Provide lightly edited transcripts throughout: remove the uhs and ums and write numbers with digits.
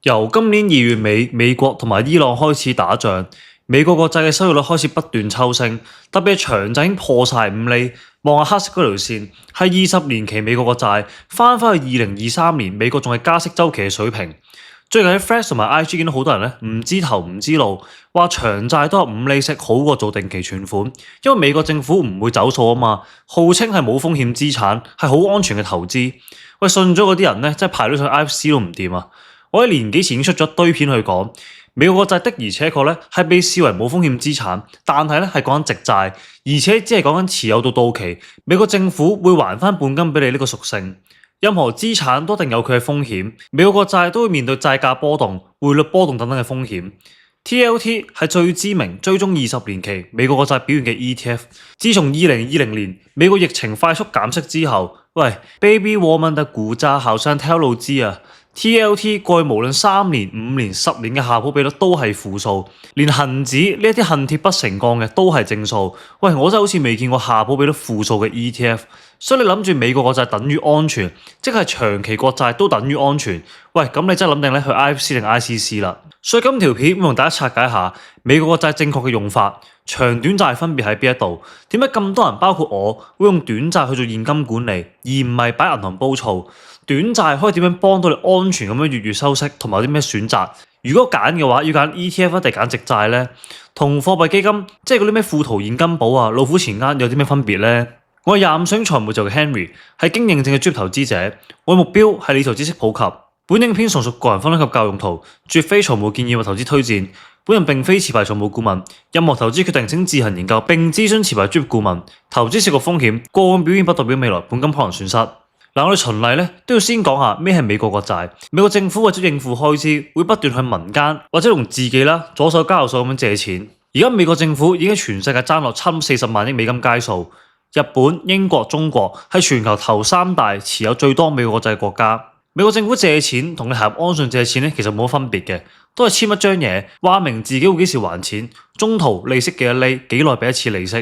由今年2月尾，美國同埋伊朗開始打仗，美國國債嘅收益率開始不斷抽升，特別係長債已經破晒5厘。望下黑色嗰條線，係20年期美國國債翻返去2023年美國仲係加息週期嘅水平。最近喺 Threads 同埋 IG 見到好多人咧唔知頭唔知路，話長債都有5厘息好過做定期存款，因為美國政府唔會走數啊嘛，號稱係冇風險資產，係好安全嘅投資。喂，信咗嗰啲人咧，真係排到上 IFC 都唔掂啊！我喺年幾前已經出咗一堆片去講，美國國債的而且確咧係被視為冇風險資產，但係咧係講緊直債，而且只係講緊持有到到期，美國政府會還翻本金俾你呢個屬性。任何資產都一定有佢嘅風險，美國國債都會面對債價波動、匯率波動等等嘅風險。TLT 係最知名追蹤20年期美國國債表現嘅 ETF。自從2020年美國疫情快速減息之後，喂 ，Baby 我們的股價好像跳樓機啊！TLT 過去無論3年、5年、10年嘅夏普比率都係負數，連恒指呢一啲恨鐵不成鋼嘅都係正數。喂，我真係好似未見過夏普比率負數嘅 ETF。所以你諗住美國國債等於安全，即係長期國債都等於安全。喂，咁你真係諗定咧去 IFC 定 ICC 啦。所以今條片會同大家拆解下美國國債正確嘅用法，長短債分別喺邊一度？點解咁多人包括我會用短債去做現金管理，而唔係擺銀行煲醋？短債可以點樣幫到你安全咁樣月月收息，同埋有啲咩選擇？如果揀嘅話，要揀 ETF 定揀直債咧？同貨幣基金即係嗰啲咩富途現金寶啊、老虎錢罌有啲咩分別咧？我係25歲財務自由嘅 Henry， 係經認證嘅專業投資者。我嘅目標係理財知識普及。本影片純屬個人分享及教育用途，絕非財務建議或投資推薦。本人並非持牌財務顧問，任何投資決定請自行研究並諮詢持牌專業顧問。投資涉及風險，個案表現不代表未來本金可能損失。我哋循例咧都要先講下咩係美國國債。美國政府為咗應付開支，會不斷向民間或者同自己啦左手交右手咁樣借錢。而家美國政府已經全世界爭落差唔多40萬億美金街數。日本、英國、中國係全球頭3大持有最多美國國債嘅國家。美國政府借錢同你合安信借錢咧，其實冇乜分別嘅，都係簽一張嘢，話明自己會幾時還錢，中途利息幾多厘，幾耐俾一次利息。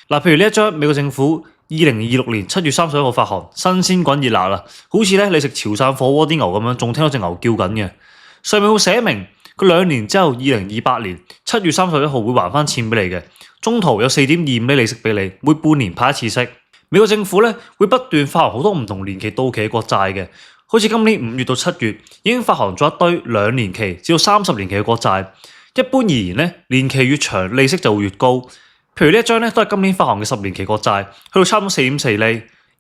嗱，譬如呢一張美國政府2026年7月31號發行，新鮮滾熱辣啦，好似咧你食潮汕火鍋啲牛咁樣，仲聽到隻牛叫緊嘅。上面會寫明佢2年之後2028年7月31號會還翻錢俾你嘅。中途有4.25厘利息俾你，每半年派一次息。美國政府咧會不斷發行好多唔同年期到期嘅國債嘅，好似今年5月到7月已經發行咗一堆2年期至到30年期嘅國債。一般而言咧，年期越長，利息就會越高。譬如呢一張咧都係今年發行嘅10年期國債，去到差唔多4.4厘，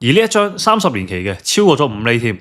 而呢一張30年期嘅超過咗5厘添。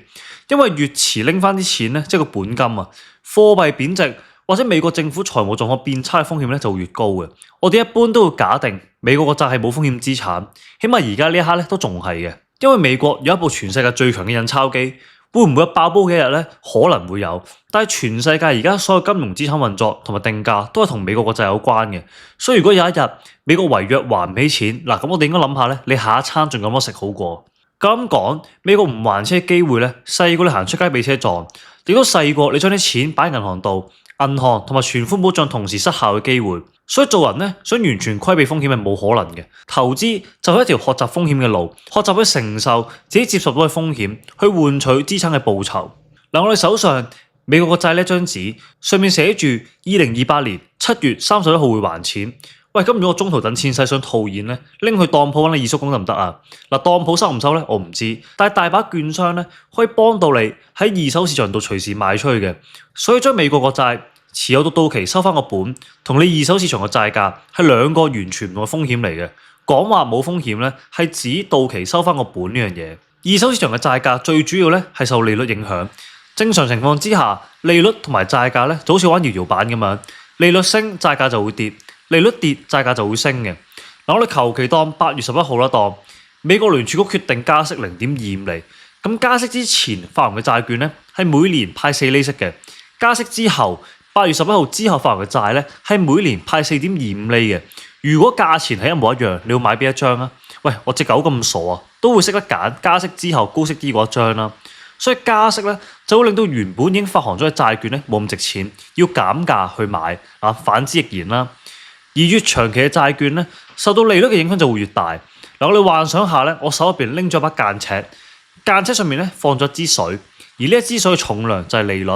因為越遲拎翻啲錢咧，即係個本金啊，貨幣貶值或者美國政府財務狀況變差嘅風險咧就會越高嘅。我哋一般都會假定美國國債係冇風險資產，起碼而家呢一刻咧都仲係嘅。因為美國有一部全世界最強嘅印鈔機，會唔會有爆煲嘅一日咧？可能會有，但係全世界而家所有金融資產運作同埋定價都係同美國國債有關嘅。所以如果有一日美國違約還唔起錢，嗱咁我哋應該諗下咧，你下一餐仲有乜食好過？咁講，美國唔還車嘅機會咧，細過你行出街俾車撞，亦都細過你將啲錢擺喺銀行度，銀行同埋存款保障同時失效嘅機會。所以做人咧，想完全規避風險係冇可能嘅。投資就係一條學習風險嘅路，學習去承受自己接受到嘅風險，去換取資產嘅報酬。嗱，我哋手上美國國債呢一張紙，上面寫住2028年7月31號會還錢。喂，咁如果我中途等錢使想套現咧，拎去當鋪揾你二叔公得唔得啊？嗱，當鋪收唔收咧？我唔知，但係大把券商咧可以幫到你喺二手市場度隨時賣出去嘅。所以將美國國債持有到期收翻個本，同你二手市場嘅債價係兩個完全唔同嘅風險嚟嘅。講話冇風險咧，係指到期收翻個本呢樣嘢。二手市場嘅債價最主要咧係受利率影響。正常情況之下，利率同埋債價咧就好似玩搖搖板咁樣，利率升，債價就會跌。利率跌，債價就會升嘅。嗱，我哋求其當8月11號啦，當美國聯儲局決定加息0.25厘，咁加息之前發行嘅債券咧係每年派4厘息嘅，加息之後8月11號之後發行嘅債咧係每年派4.25厘嘅。如果價錢係一模一樣，你要買邊一張啊？喂，我隻狗咁傻啊，都會識得揀加息之後高息啲嗰一張啦。所以加息咧就會令到原本已經發行咗嘅債券咧冇咁值錢，要減價去買啊，反之亦然啦。而越長期嘅債券咧，受到利率嘅影響就會越大。嗱，我哋幻想下咧，我手入邊拎咗一把間尺，間尺上面咧放咗支水，而呢一支水嘅重量就係利率。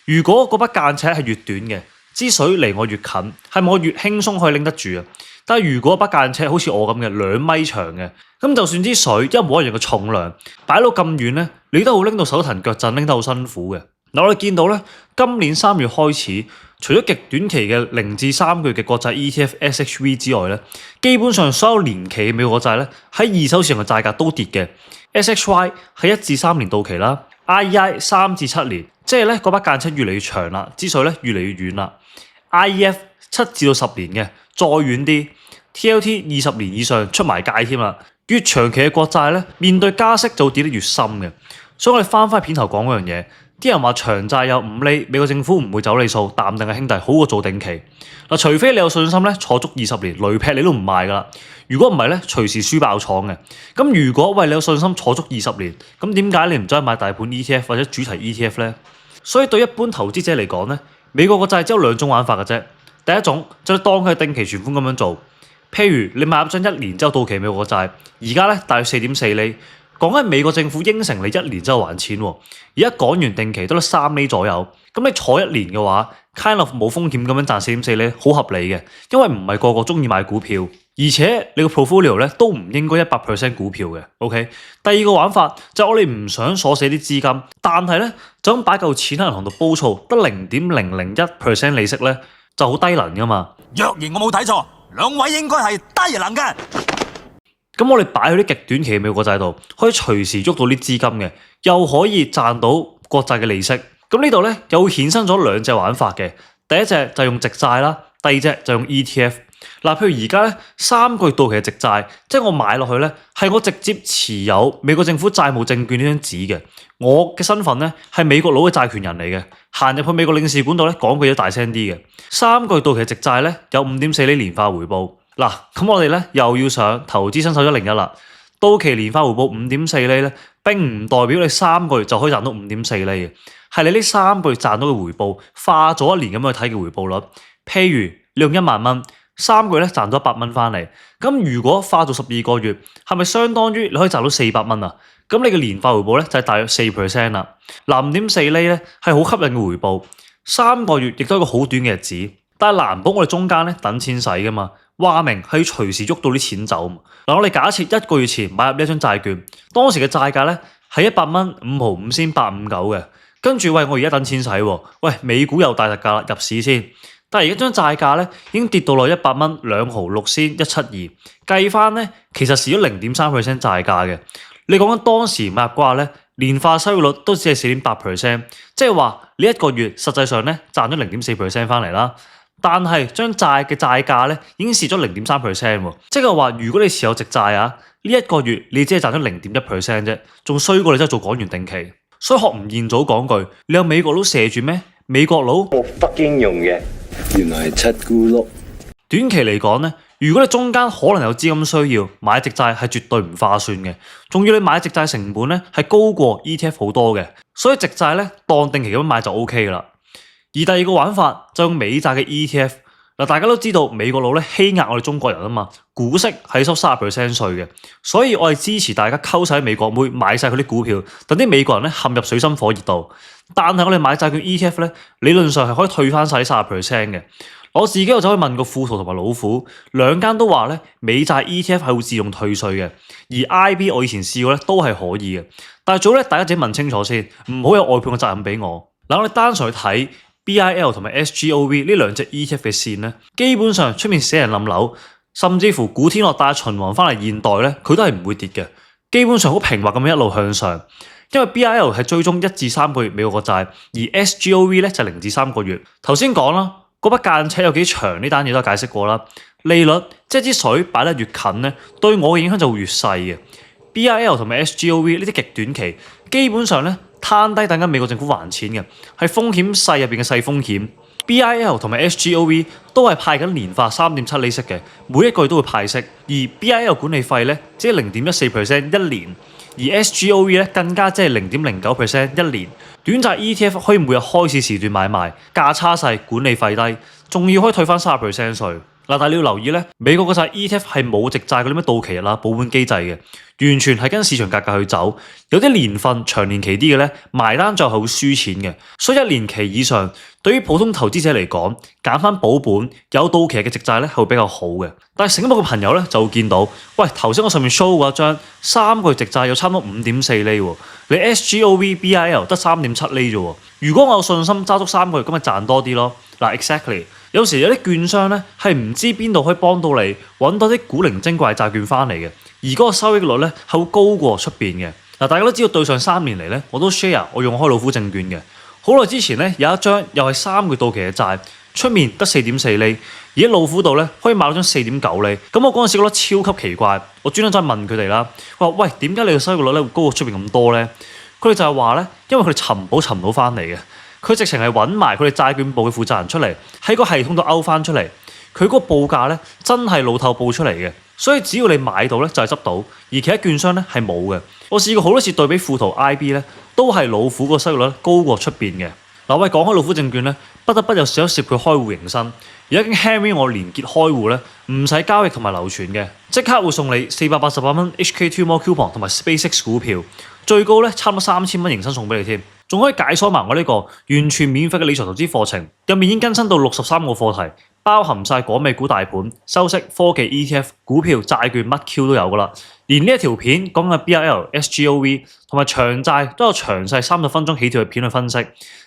如果嗰筆間尺係越短嘅，支水離我越近，係咪我越輕鬆可以拎得住啊？但係如果筆間尺好似我咁嘅2米長嘅，咁就算支水一模一樣嘅重量，擺到咁遠咧，你都會拎到手騰腳震，拎得好辛苦嘅。嗱，我哋見到咧，今年3月開始，除咗極短期嘅0至3個月嘅國債 ETF SHV 之外咧，基本上所有年期嘅美國國債咧喺二手市場嘅債價都跌嘅。SHY 係1至3年到期啦 ，IEI 3至7年，即係咧嗰筆間尺越嚟越長啦，支水咧越嚟越遠啦。IEF 7至到10年嘅，再遠啲 TLT 20年以上出埋界添啦。越長期嘅國債咧，面對加息就跌得越深嘅。所以我哋翻返片頭講嗰樣嘢，啲人話長債有5厘，美國政府唔會走你數，淡定嘅兄弟好過做定期。嗱，除非你有信心咧，坐足20年，雷劈你都唔賣噶啦。如果唔係咧，隨時輸爆廠嘅。咁如果喂你有信心坐足20年，咁點解你唔走去買大盤 ETF 或者主題 ETF 咧？所以對一般投資者嚟講咧，美國國債只有2種玩法嘅啫。第一種就當佢係定期存款咁樣做，譬如你買入張1年之後到期美國國債，而家咧大約4.4厘。講緊美國政府應承你1年之後還錢喎，而家港元定期都得3厘左右，咁你坐1年嘅話 ，kind of 冇風險咁樣賺4.4厘，好合理嘅，因為唔係個個中意買股票，而且你個 portfolio 咧都唔應該100% 股票嘅。OK， 第二個玩法就係我哋唔想鎖死啲資金，但係咧就咁擺嚿錢喺銀行度煲醋，得0.001% 利息咧就好低能噶嘛。若然我冇睇錯，兩位應該係低能嘅。咁我哋擺去啲極短期嘅美國國債度，可以隨時喐到啲資金嘅，又可以賺到國債嘅利息。咁呢度咧又會衍生咗2隻玩法嘅，第一隻就用直債啦，第二隻就用 ETF。嗱，譬如而家咧3個月到期嘅直債，即係我買落去咧係我直接持有美國政府債務證券呢張紙嘅，我嘅身份咧係美國佬嘅債權人嚟嘅，行入去美國領事館度咧講句嘢大聲啲嘅。3個月到期嘅直債咧有5.4厘年化回報。嗱，咁我哋咧又要上投資新手101啦。到期年化回報5.4厘咧，並唔代表你3個月就可以賺到5.4厘嘅，係你呢3個月賺到嘅回報化咗1年咁去睇嘅回報率。譬如你用1萬蚊，3個月咧賺到100蚊翻嚟，咁如果化做12個月，係咪相當於你可以賺到400蚊啊？咁你嘅年化回報咧就係大約4% 啦。嗱，5.4厘咧係好吸引嘅回報，3個月亦都係一個好短嘅日子，但係難保我哋中間咧等錢使噶嘛。話明係要隨時喐到啲錢走。嗱，我哋假設1個月前買入呢一張債券，當時嘅債價咧係100蚊5毫5仙859嘅，跟住喂我而家等錢使喎，喂美股又大特價啦，入市先。但係而家張債價咧已經跌到落100蚊2毫6仙172，計翻咧其實蝕咗0.3% 債價嘅。你講緊當時買入嘅話咧，年化收益率都只係4.8%，即係話你1個月實際上咧賺咗0.4% 翻嚟啦。但係張債嘅債價咧已經蝕咗0.3%喎，即係話如果你持有直債啊，呢1個月你只係賺咗0.1% 啫，仲衰過你真係做港元定期。所以學吳彥祖講句，你有美國佬射住咩？美國佬我北京用嘅，原來係七咕碌。短期嚟講咧，如果你中間可能有資金需要買直債，係絕對唔划算嘅，仲要你買直債成本咧係高過 ETF 好多嘅，所以直債咧當定期咁買就 OK 噶啦。而第二個玩法就用美債嘅 ETF。嗱，大家都知道美國佬咧欺壓我哋中國人啊嘛，股息係收30% 稅嘅，所以我係支持大家溝晒美國妹買晒佢啲股票，等啲美國人咧陷入水深火熱度。但係我哋買債券 ETF 咧，理論上係可以退翻晒30% 嘅。我自己又走去問過富途同埋老虎，兩間都話咧美債 ETF 係會自動退稅嘅，而 IB 我以前試過咧都係可以嘅。但係最好咧，大家自己問清楚先，唔好有外判嘅責任俾我。嗱，我哋單純去睇 BIL 同埋 SGOV 呢2隻 ETF 嘅線咧，基本上出面死人冧樓，甚至乎古天樂帶循環翻嚟現代咧，佢都係唔會跌嘅，基本上好平滑咁樣一路向上。因為 BIL 係追蹤1至3個月美國國債，而 SGOV 咧就0至3個月。頭先講啦，嗰筆間尺有幾長呢單嘢都解釋過啦。利率即係支水擺得越近咧，對我嘅影響就會越細嘅。BIL 同埋 SGOV 呢啲極短期，基本上咧攤低等緊美國政府還錢嘅，係風險細入邊嘅細風險。BIL 同埋 SGOV 都係派緊年化3.7厘息嘅，每一個月都會派息。而 BIL 管理費咧只係0.14% 一年，而 SGOV 咧更加即係0.09% 一年。短債 ETF 可以每日開市時段買賣，價差細，管理費低，仲要可以退翻30% 稅。但係你要留意咧，美國個債 ETF 係冇直債嗰啲咩到期日啦、保本機制嘅，完全係跟市場價格去走。有啲年份長年期啲嘅咧，埋單就係會輸錢嘅。所以1年期以上，對於普通投資者嚟講，揀翻保本有到期嘅直債咧係會比較好嘅。但係醒目嘅朋友咧就會見到，喂，頭先我上面 show 嗰張3個月直債有差唔多5.4厘喎，你 SGOV BIL 得3.7厘啫喎。如果我有信心揸足3個月，咁咪賺多啲咯。嗱 ，exactly。有時有啲券商咧係唔知邊度可以幫到你揾到啲古靈精怪債券翻嚟嘅，而嗰個收益率咧係會高過出邊嘅。嗱，大家都知道對上3年嚟咧，我都 share 我用開老虎證券嘅。好耐之前咧有一張又係3個月到期嘅債，出面得4.4厘，而喺老虎度咧可以買到張4.9厘。咁我嗰陣時覺得超級奇怪，我專登再問佢哋啦，話喂，點解你嘅收益率咧會高過出邊咁多咧？佢哋就係話咧，因為佢哋尋寶尋到翻嚟嘅。佢直情係揾埋佢哋債券部嘅負責人出嚟，喺個系統度勾翻出嚟。佢嗰個報價咧真係路透報出嚟嘅，所以只要你買到咧就係執到，而其他券商咧係冇嘅。我試過好多次對比富途 IB 咧，都係老虎個收益率高過出邊嘅。嗱，喂，講開老虎證券咧，不得不又試一試佢開戶迎新。而家已經 Henry 我連結開戶咧，唔使交易同埋流傳嘅，即刻會送你488蚊 HK2More Coupon 同埋 SpaceX 股票，最高咧差唔多3000蚊迎新送俾你添。仲可以解鎖埋我呢個完全免費嘅理財投資課程，入面已經更新到63個課題，包含晒港美股大盤、收息、科技 ETF、股票、債券乜 Q 都有噶啦。連呢一條片講嘅 BIL、SGOV 同埋長債都有詳細30分鐘起跳嘅片去分析。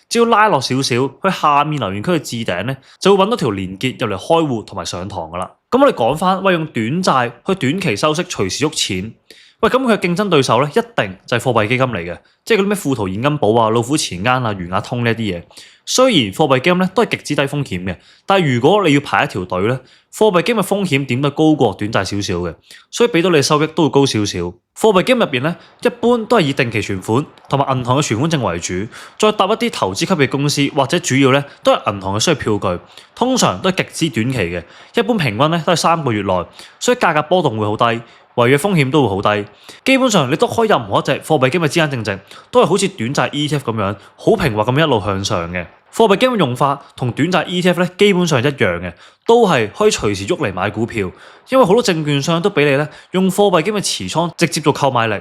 只要拉落少少，去下面留言區嘅置頂咧，就會揾到條連結入嚟開戶同埋上堂噶啦。咁我哋講翻，喂，用短債去短期收息，隨時喐錢。喂，咁佢嘅競爭對手咧，一定就係貨幣基金嚟嘅，即係嗰啲咩富途現金寶啊、老虎錢罌啊、餘額通呢一啲嘢。雖然貨幣基金咧都係極之低風險嘅，但係如果你要排一條隊咧，貨幣基金嘅風險點都高過短債少少嘅，所以俾到你嘅收益都會高少少。貨幣基金入邊咧，一般都係以定期存款同埋銀行嘅存款證為主，再搭一啲投資級嘅公司，或者主要咧都係銀行嘅商業票據，通常都係極之短期嘅，一般平均咧都係3個月內，所以價格波動會好低。違約風險都會好低，基本上你都開任何一隻貨幣基金嘅資產淨值，都係好似短債 ETF 咁樣，好平滑咁一路向上嘅。貨幣基金嘅用法同短債 ETF 咧基本上一樣嘅，都係可以隨時喐嚟買股票，因為好多證券商都俾你咧用貨幣基金嘅持倉直接做購買力，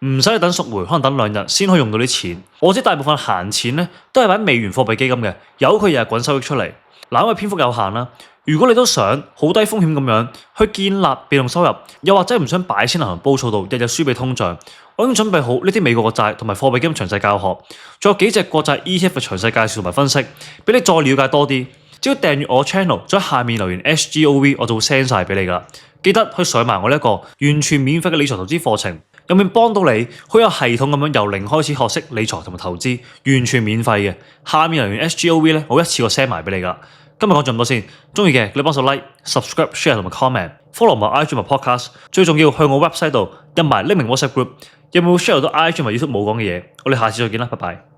唔使你等贖回，可能等2日先可以用到啲錢。我知大部分閒錢咧都係擺美元貨幣基金嘅，由佢日日滾收益出嚟。嗱，因為篇幅有限啦。如果你都想好低風險咁樣去建立被動收入，又或者唔想擺錢銀行煲數度，日日輸俾通脹，我已經準備好呢啲美國國債同埋貨幣基金詳細教學，仲有幾隻國債 ETF 嘅詳細介紹同埋分析，俾你再了解多啲。只要訂閱我 channel，再喺下面留言 SGOV， 我就會 send 晒俾你噶啦。記得去上埋我呢一個完全免費嘅理財投資課程，入面幫到你好有系統咁樣由零開始學識理財同埋投資，完全免費嘅。下面留言 SGOV 咧，我一次過 send 埋俾你噶。今日講咗咁多先，中意嘅你幫手 like、subscribe、share 同埋 comment，follow 埋 IG 同埋 podcast， 最重要去我 website 度入埋匿名 WhatsApp group，有冇 share 到 IG 同埋 YouTube 冇講嘅嘢？我哋下次再見啦，拜拜。